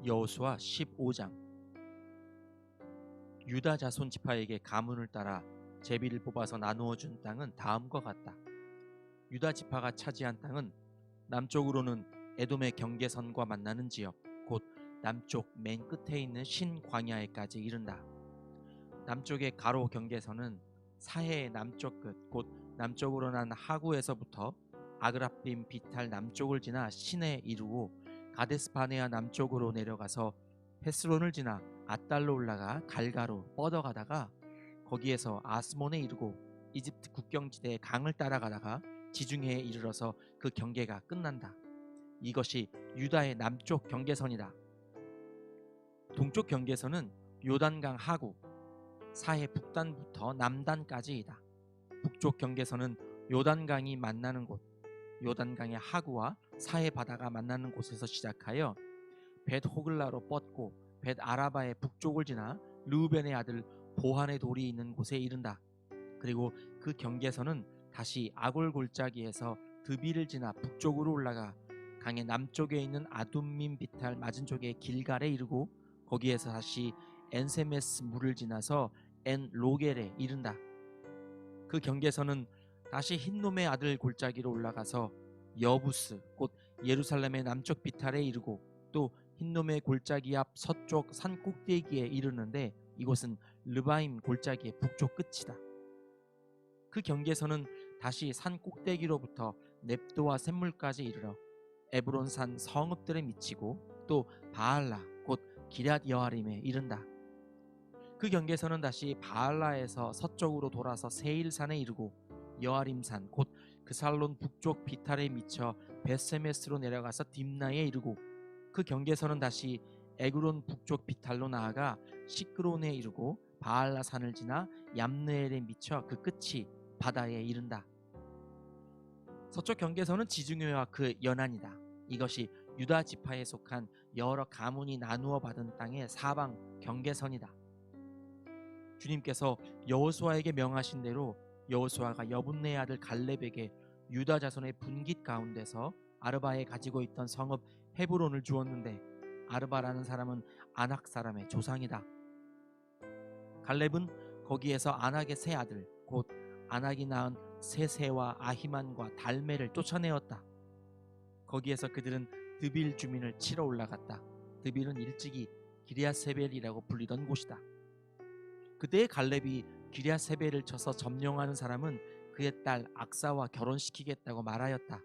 여호수아 15장. 유다 자손 지파에게 가문을 따라 제비를 뽑아서 나누어 준 땅은 다음과 같다. 유다 지파가 차지한 땅은 남쪽으로는 에돔의 경계선과 만나는 지역, 곧 남쪽 맨 끝에 있는 신광야에까지 이른다. 남쪽의 가로 경계선은 사해의 남쪽 끝, 곧 남쪽으로 난 하구에서부터 아그라빔 비탈 남쪽을 지나 신에 이르고 가데스바네아 남쪽으로 내려가서 헤스론을 지나 앗달로 올라가 갈가로 뻗어가다가 거기에서 아스몬에 이르고 이집트 국경지대의 강을 따라가다가 지중해에 이르러서 그 경계가 끝난다. 이것이 유다의 남쪽 경계선이다. 동쪽 경계선은 요단강 하구, 사해 북단부터 남단까지이다. 북쪽 경계선은 요단강이 만나는 곳, 요단강의 하구와 사해 바다가 만나는 곳에서 시작하여 벳 호글라로 뻗고 벳 아라바의 북쪽을 지나 르우벤의 아들 보한의 돌이 있는 곳에 이른다. 그리고 그 경계선은 다시 아골 골짜기에서 드비를 지나 북쪽으로 올라가 강의 남쪽에 있는 아둠민 비탈 맞은 쪽의 길갈에 이르고 거기에서 다시 엔세메스 물을 지나서 엔 로겔에 이른다. 그 경계선은 다시 흰놈의 아들 골짜기로 올라가서 여부스 곧 예루살렘의 남쪽 비탈에 이르고 또 흰놈의 골짜기 앞 서쪽 산 꼭대기에 이르는데 이곳은 르바임 골짜기의 북쪽 끝이다. 그 경계선은 다시 산 꼭대기로부터 넵도와 샘물까지 이르러 에브론 산 성읍들에 미치고 또 바알라 곧 기럇 여아림에 이른다. 그 경계선은 다시 바알라에서 서쪽으로 돌아서 세일산에 이르고 여아림산 곧 그살론 북쪽 비탈에 미쳐 베세메스로 내려가서 딥나에 이르고 그 경계선은 다시 에그론 북쪽 비탈로 나아가 시크론에 이르고 바알라 산을 지나 얌느엘에 미쳐 그 끝이 바다에 이른다. 서쪽 경계선은 지중해와 그 연안이다. 이것이 유다 지파에 속한 여러 가문이 나누어 받은 땅의 사방 경계선이다. 주님께서 여호수아에게 명하신 대로 여호수아가 여분네의 아들 갈렙에게 유다 자손의 분깃 가운데서 아르바에 가지고 있던 성읍 헤브론을 주었는데 아르바라는 사람은 아낙 사람의 조상이다. 갈렙은 거기에서 아낙의 세 아들 곧 아낙이 낳은 세세와 아히만과 달메를 쫓아내었다. 거기에서 그들은 드빌 주민을 치러 올라갔다. 드빌은 일찍이 기럇세벨이라고 불리던 곳이다. 그때의 갈렙이 기럇세벨을 쳐서 점령하는 사람은 그의 딸 악사와 결혼시키겠다고 말하였다.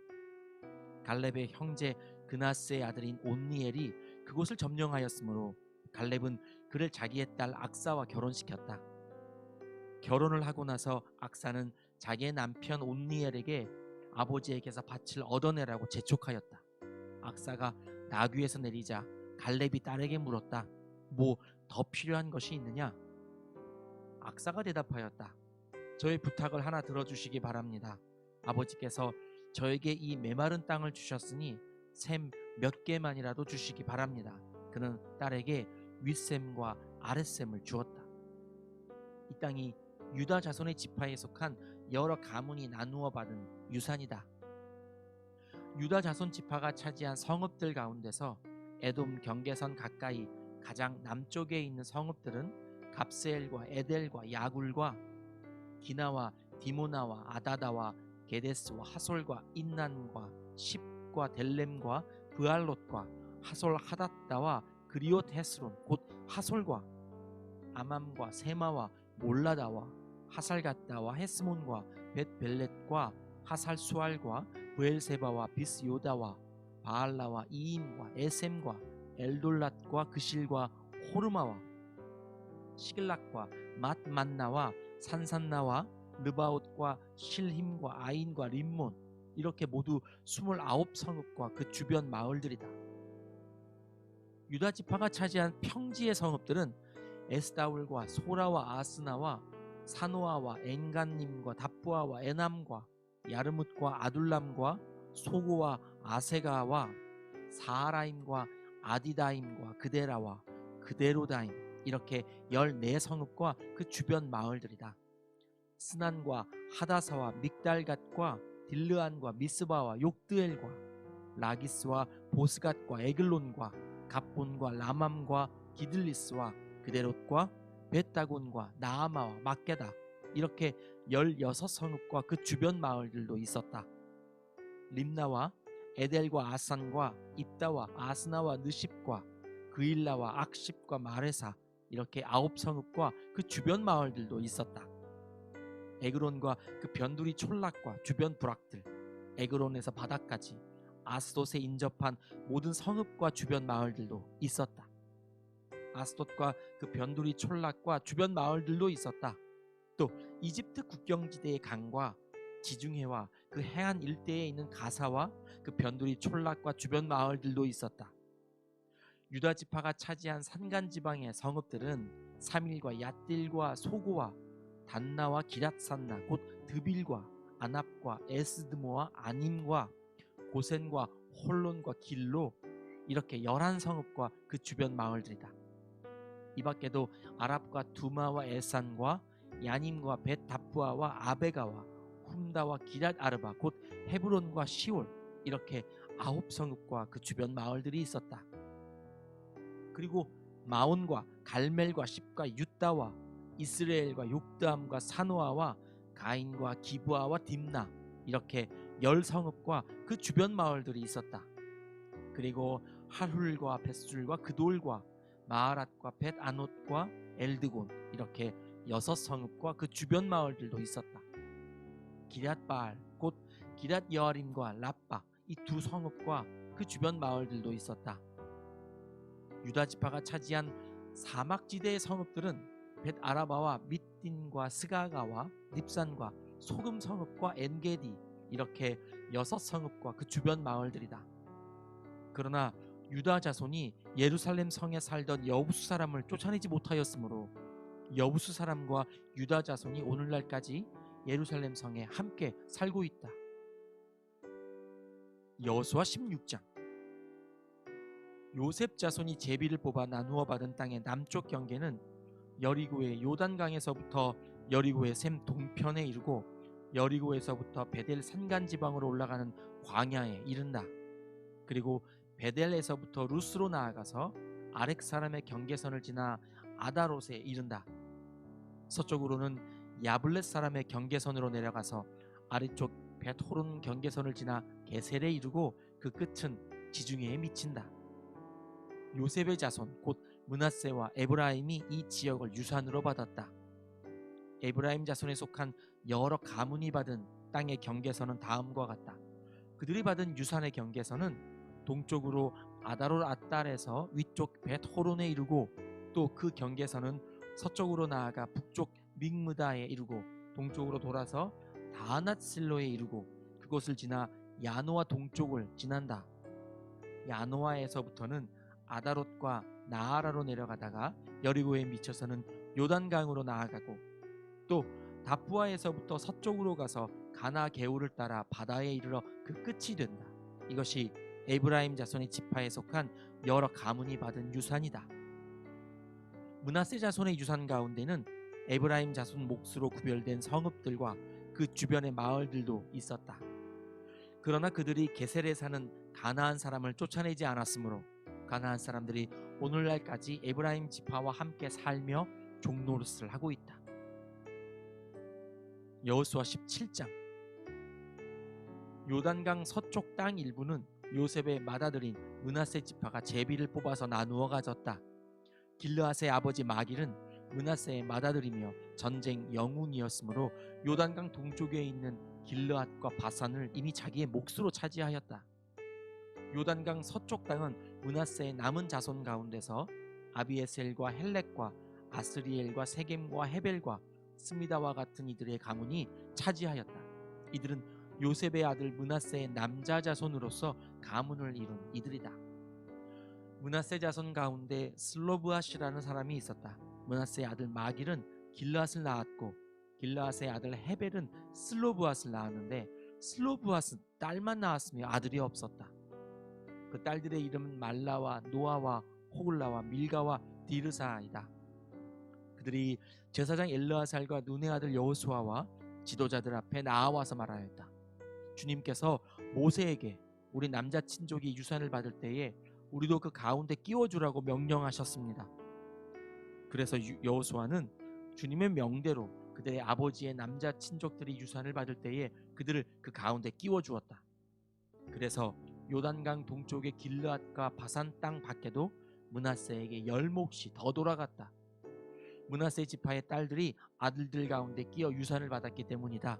갈렙의 형제 그나스의 아들인 온니엘이 그곳을 점령하였으므로 갈렙은 그를 자기의 딸 악사와 결혼시켰다. 결혼을 하고 나서 악사는 자기의 남편 온니엘에게 아버지에게서 밭을 얻어내라고 재촉하였다. 악사가 나귀에서 내리자 갈렙이 딸에게 물었다. 뭐 더 필요한 것이 있느냐? 악사가 대답하였다. 저의 부탁을 하나 들어주시기 바랍니다. 아버지께서 저에게 이 메마른 땅을 주셨으니 샘 몇 개만이라도 주시기 바랍니다. 그는 딸에게 윗샘과 아랫샘을 주었다. 이 땅이 유다 자손의 지파에 속한 여러 가문이 나누어 받은 유산이다. 유다 자손 지파가 차지한 성읍들 가운데서 에돔 경계선 가까이 가장 남쪽에 있는 성읍들은 갑세엘과 에델과 야굴과 기나와 디모나와 아다다와 게데스와 하솔과 인난과 십과 델렘과 브알롯과 하솔 하닷다와 그리옷 헤스론 곧 하솔과 아맘과 세마와 몰라다와 하살갓다와 헤스몬과 벳벨렛과 하살수알과 브엘세바와 비스요다와 바알라와 이임과 에셈과 엘돌랏과 그실과 호르마와 시글락과 맛만나와 산산나와 르바옷과 실힘과 아인과 림몬 이렇게 모두 29성읍과 그 주변 마을들이다. 유다 지파가 차지한 평지의 성읍들은 에스다울과 소라와 아스나와 사노아와 엔간님과 답부아와 에남과 야르뭇과 아둘람과 소고와 아세가와 사하라임과 아디다임과 그데라와 그데로다임 이렇게 14성읍과 그 주변 마을들이다. 스난과 하다사와 믹달갓과 딜르안과 미스바와 욕드엘과 라기스와 보스갓과 에글론과 갑본과 라맘과 기들리스와 그데롯과 벳다곤과 나아마와 막게다 이렇게 16성읍과 그 주변 마을들도 있었다. 림나와 에델과 아산과 입다와 아스나와 느십과 그일라와 악십과 마레사 이렇게 9성읍과 그 주변 마을들도 있었다. 에그론과 그 변두리 촌락과 주변 부락들, 에그론에서 바다까지 아스돗에 인접한 모든 성읍과 주변 마을들도 있었다. 아스돗과 그 변두리 촌락과 주변 마을들도 있었다. 또 이집트 국경지대의 강과 지중해와 그 해안 일대에 있는 가사와 그 변두리 촌락과 주변 마을들도 있었다. 유다 지파가 차지한 산간 지방의 성읍들은 사밀과 얏딜과 소고와 단나와 기랏산나 곧 드빌과 아납과 에스드모와 아님과 고센과 홀론과 길로 이렇게 11성읍과 그 주변 마을들이다. 이 밖에도 아랍과 두마와 에산과 야님과 벳다푸아와 아베가와 훔다와 기랏 아르바 곧 헤브론과 시올 이렇게 9성읍과 그 주변 마을들이 있었다. 그리고 마온과 갈멜과 십과 유다와 이스라엘과 욕드암과 사노아와 가인과 기브아와 딥나 이렇게 10성읍과 그 주변 마을들이 있었다. 그리고 할훌과 벳술과 그돌과 마하랏과 벳아논과 엘드곤 이렇게 6성읍과 그 주변 마을들도 있었다. 기랏바알 곧 기랏 여아림과 라빠 이 2성읍과 그 주변 마을들도 있었다. 유다 지파가 차지한 사막지대의 성읍들은 벳 아라바와 밑딘과 스가가와 닙산과 소금 성읍과 엔게디 이렇게 6성읍과 그 주변 마을들이다. 그러나 유다 자손이 예루살렘 성에 살던 여부수 사람을 쫓아내지 못하였으므로 여부수 사람과 유다 자손이 오늘날까지 예루살렘 성에 함께 살고 있다. 여호수아 16장. 요셉 자손이 제비를 뽑아 나누어 받은 땅의 남쪽 경계는 여리고의 요단강에서부터 여리고의 샘 동편에 이르고 여리고에서부터 베델 산간 지방으로 올라가는 광야에 이른다. 그리고 베델에서부터 루스로 나아가서 아렉 사람의 경계선을 지나 아다롯에 이른다. 서쪽으로는 야블렛 사람의 경계선으로 내려가서 아래쪽 벳호론 경계선을 지나 게셀에 이르고 그 끝은 지중해에 미친다. 요셉의 자손 곧 므낫세와 에브라임이 이 지역을 유산으로 받았다. 에브라임 자손에 속한 여러 가문이 받은 땅의 경계선은 다음과 같다. 그들이 받은 유산의 경계선은 동쪽으로 아다롯 앗달에서 위쪽 벳호론에 이르고 또 그 경계선은 서쪽으로 나아가 북쪽 믹므다에 이르고 동쪽으로 돌아서 다하낫실로에 이르고 그곳을 지나 야노아 동쪽을 지난다. 야노아에서부터는 아다롯과 나아라로 내려가다가 여리고에 미쳐서는 요단강으로 나아가고 또 다푸아에서부터 서쪽으로 가서 가나 게울을 따라 바다에 이르러 그 끝이 된다. 이것이 에브라임 자손의 지파에 속한 여러 가문이 받은 유산이다. 므낫세 자손의 유산 가운데는 에브라임 자손 몫으로 구별된 성읍들과 그 주변의 마을들도 있었다. 그러나 그들이 게셀에 사는 가나안 사람을 쫓아내지 않았으므로 가나안 사람들이 오늘날까지 에브라임 지파와 함께 살며 종노릇을 하고 있다. 여호수아 17장. 요단강 서쪽 땅 일부는 요셉의 맏아들인 므낫세 지파가 제비를 뽑아서 나누어 가졌다. 길르앗의 아버지 마길은 므낫세의 맏아들이며 전쟁 영웅이었으므로 요단강 동쪽에 있는 길르앗과 바산을 이미 자기의 몫으로 차지하였다. 요단강 서쪽 땅은 므낫세의 남은 자손 가운데서 아비에셀과 헬렉과 아스리엘과 세겜과 헤벨과 스미다와 같은 이들의 가문이 차지하였다. 이들은 요셉의 아들 므낫세의 남자 자손으로서 가문을 이룬 이들이다. 므낫세 자손 가운데 슬로브앗이라는 사람이 있었다. 므낫세의 아들 마길은 길르앗을 낳았고 길르앗의 아들 헤벨은 슬로브앗을 낳았는데 슬로브앗은 딸만 낳았으며 아들이 없었다. 그 딸들의 이름은 말라와 노아와 호글라와 밀가와 디르사이다. 그들이 제사장 엘르아살과 눈의 아들 여호수아와 지도자들 앞에 나와서 말하였다. 주님께서 모세에게 우리 남자 친족이 유산을 받을 때에 우리도 그 가운데 끼워주라고 명령하셨습니다. 그래서 여호수아는 주님의 명대로 그들의 아버지의 남자 친족들이 유산을 받을 때에 그들을 그 가운데 끼워주었다. 그래서 요단강 동쪽의 길르앗과 바산 땅 밖에도 므낫세에게 10몫이 더 돌아갔다. 므낫세 지파의 딸들이 아들들 가운데 끼어 유산을 받았기 때문이다.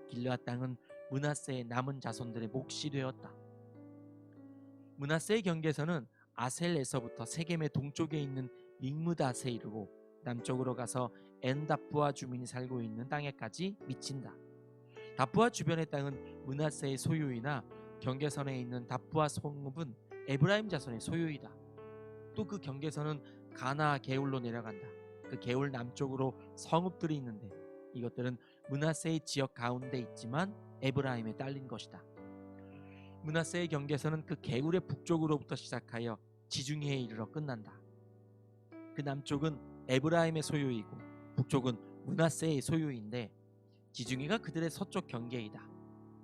길르앗 땅은 므낫세의 남은 자손들의 몫이 되었다. 므낫세의 경계선은 아셀에서부터 세겜의 동쪽에 있는 믹므닷에 이르고 남쪽으로 가서 엔다프아 주민이 살고 있는 땅에까지 미친다. 다프아 주변의 땅은 므낫세의 소유이나 경계선에 있는 다프아 성읍은 에브라임 자손의 소유이다. 또 그 경계선은 가나 게울로 내려간다. 그 게울 남쪽으로 성읍들이 있는데 이것들은 므낫세의 지역 가운데 있지만 에브라임에 딸린 것이다. 므낫세의 경계선은 그 게울의 북쪽으로부터 시작하여 지중해에 이르러 끝난다. 그 남쪽은 에브라임의 소유이고 북쪽은 므낫세의 소유인데 지중해가 그들의 서쪽 경계이다.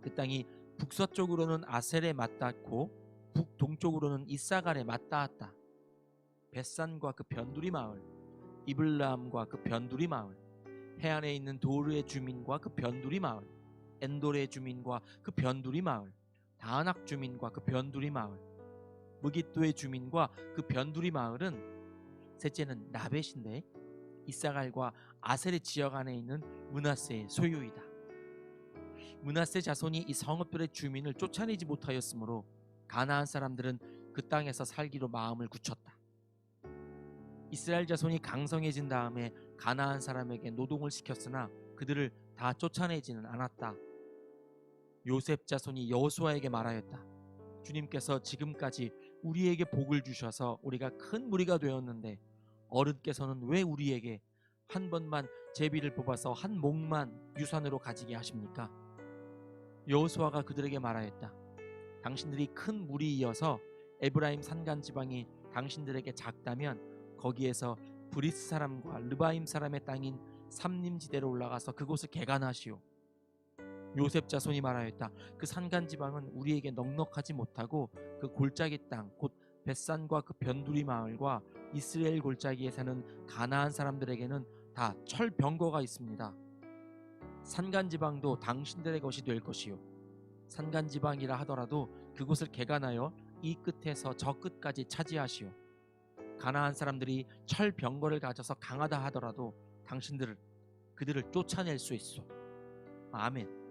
그 땅이 북서쪽으로는 아셀에 맞닿고 북동쪽으로는 이사갈에 맞닿았다. 벳산과 그 변두리 마을, 이블람과 그 변두리 마을, 해안에 있는 도르의 주민과 그 변두리 마을, 엔돌의 주민과 그 변두리 마을, 다낙 주민과 그 변두리 마을, 무깃도의 주민과 그 변두리 마을은 셋째는 나벳인데 이사갈과 아셀의 지역 안에 있는 므낫세의 소유이다. 므낫세 자손이 이 성읍들의 주민을 쫓아내지 못하였으므로 가나안 사람들은 그 땅에서 살기로 마음을 굳혔다. 이스라엘 자손이 강성해진 다음에 가나안 사람에게 노동을 시켰으나 그들을 다 쫓아내지는 않았다. 요셉 자손이 여호수아에게 말하였다. 주님께서 지금까지 우리에게 복을 주셔서 우리가 큰 무리가 되었는데 어른께서는 왜 우리에게 한 번만 제비를 뽑아서 한 몫만 유산으로 가지게 하십니까? 여호수아가 그들에게 말하였다. 당신들이 큰 무리이어서 에브라임 산간 지방이 당신들에게 작다면 거기에서 브리스 사람과 르바임 사람의 땅인 삼림지대로 올라가서 그곳을 개간하시오. 요셉 자손이 말하였다. 그 산간 지방은 우리에게 넉넉하지 못하고 그 골짜기 땅 곧 벳산과 그 변두리 마을과 이스라엘 골짜기에 사는 가나안 사람들에게는 다 철병거가 있습니다. 산간 지방도 당신들의 것이 될 것이요 산간 지방이라 하더라도 그곳을 개간하여 이 끝에서 저 끝까지 차지하시오. 가나안 사람들이 철병거를 가져서 강하다 하더라도 당신들을 그들을 쫓아낼 수 있어. 아멘.